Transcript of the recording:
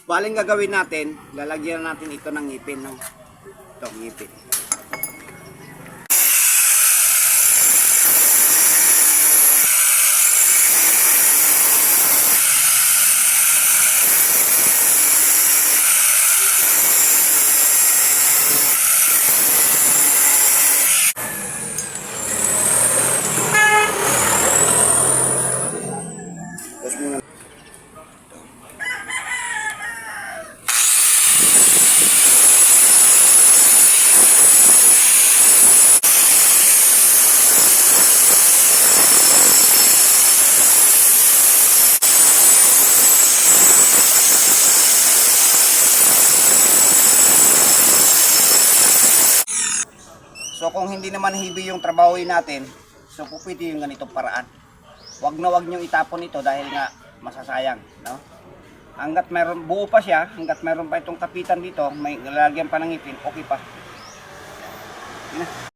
Baling gagawin natin, lalagyan natin ito ng ngipin. No? Ito, ngipin. Tapos muna. So kung hindi naman hibi yung trabahoin natin, so pwede yung ganitong paraan. Wag na wag nyo itapon ito dahil nga masasayang, no? Hanggat meron buo pa siya, hanggat meron pa itong kapitan dito, may lalagyan pa ng ngipin, okay pa. Yun na.